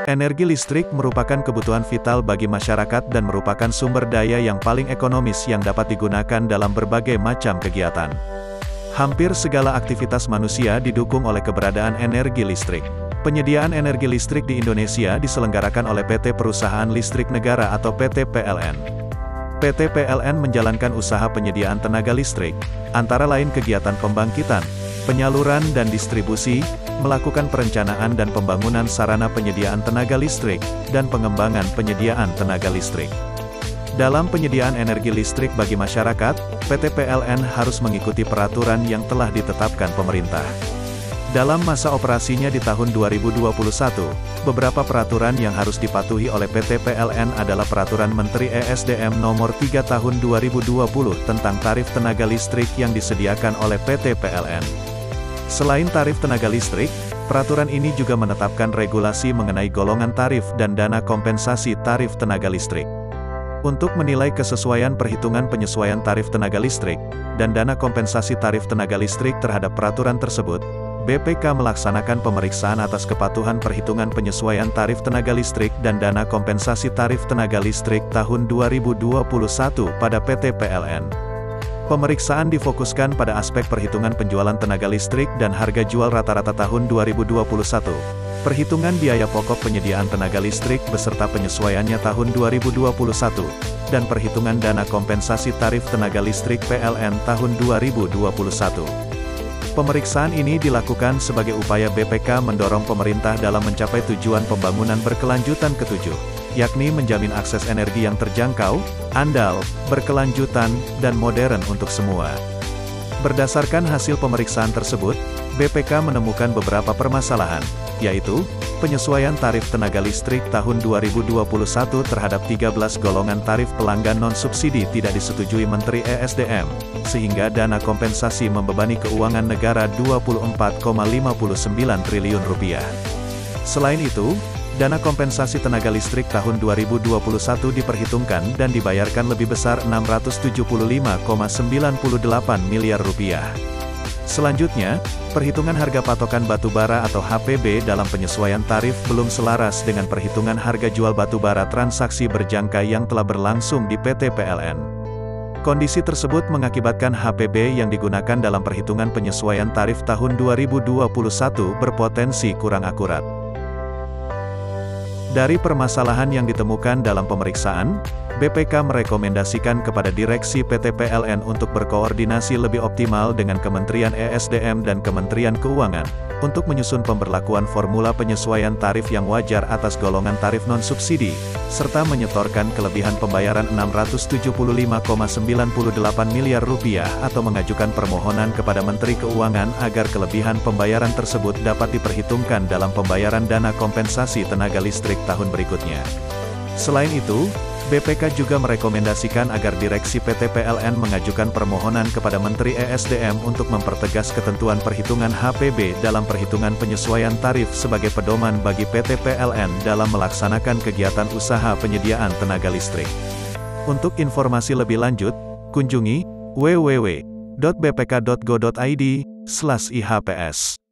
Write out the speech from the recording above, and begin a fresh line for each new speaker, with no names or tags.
Energi listrik merupakan kebutuhan vital bagi masyarakat dan merupakan sumber daya yang paling ekonomis yang dapat digunakan dalam berbagai macam kegiatan. Hampir segala aktivitas manusia didukung oleh keberadaan energi listrik. Penyediaan energi listrik di Indonesia diselenggarakan oleh PT Perusahaan Listrik Negara atau PT PLN. PT PLN menjalankan usaha penyediaan tenaga listrik, antara lain kegiatan pembangkitan, penyaluran dan distribusi, melakukan perencanaan dan pembangunan sarana penyediaan tenaga listrik, dan pengembangan penyediaan tenaga listrik. Dalam penyediaan energi listrik bagi masyarakat, PT PLN harus mengikuti peraturan yang telah ditetapkan pemerintah. Dalam masa operasinya di tahun 2021, beberapa peraturan yang harus dipatuhi oleh PT PLN adalah Peraturan Menteri ESDM Nomor 3 Tahun 2020 tentang tarif tenaga listrik yang disediakan oleh PT PLN. Selain tarif tenaga listrik, peraturan ini juga menetapkan regulasi mengenai golongan tarif dan dana kompensasi tarif tenaga listrik. Untuk menilai kesesuaian perhitungan penyesuaian tarif tenaga listrik, dan dana kompensasi tarif tenaga listrik terhadap peraturan tersebut, BPK melaksanakan pemeriksaan atas kepatuhan perhitungan penyesuaian tarif tenaga listrik dan dana kompensasi tarif tenaga listrik tahun 2021 pada PT PLN. Pemeriksaan difokuskan pada aspek perhitungan penjualan tenaga listrik dan harga jual rata-rata tahun 2021, perhitungan biaya pokok penyediaan tenaga listrik beserta penyesuaiannya tahun 2021, dan perhitungan dana kompensasi tarif tenaga listrik PLN tahun 2021. Pemeriksaan ini dilakukan sebagai upaya BPK mendorong pemerintah dalam mencapai tujuan pembangunan berkelanjutan ketujuh, yakni menjamin akses energi yang terjangkau, andal, berkelanjutan, dan modern untuk semua. Berdasarkan hasil pemeriksaan tersebut, BPK menemukan beberapa permasalahan, yaitu, penyesuaian tarif tenaga listrik tahun 2021 terhadap 13 golongan tarif pelanggan non-subsidi tidak disetujui Menteri ESDM, sehingga dana kompensasi membebani keuangan negara Rp24,59 triliun. Selain itu, dana kompensasi tenaga listrik tahun 2021 diperhitungkan dan dibayarkan lebih besar Rp675,98 miliar. Selanjutnya, perhitungan harga patokan batubara atau HPB dalam penyesuaian tarif belum selaras dengan perhitungan harga jual batubara transaksi berjangka yang telah berlangsung di PT PLN. Kondisi tersebut mengakibatkan HPB yang digunakan dalam perhitungan penyesuaian tarif tahun 2021 berpotensi kurang akurat. Dari permasalahan yang ditemukan dalam pemeriksaan, BPK merekomendasikan kepada Direksi PT PLN untuk berkoordinasi lebih optimal dengan Kementerian ESDM dan Kementerian Keuangan, untuk menyusun pemberlakuan formula penyesuaian tarif yang wajar atas golongan tarif non-subsidi, serta menyetorkan kelebihan pembayaran Rp675,98 miliar atau mengajukan permohonan kepada Menteri Keuangan agar kelebihan pembayaran tersebut dapat diperhitungkan dalam pembayaran dana kompensasi tenaga listrik tahun berikutnya. Selain itu, BPK juga merekomendasikan agar Direksi PT PLN mengajukan permohonan kepada Menteri ESDM untuk mempertegas ketentuan perhitungan HPB dalam perhitungan penyesuaian tarif sebagai pedoman bagi PT PLN dalam melaksanakan kegiatan usaha penyediaan tenaga listrik. Untuk informasi lebih lanjut, kunjungi www.bpk.go.id/ihps.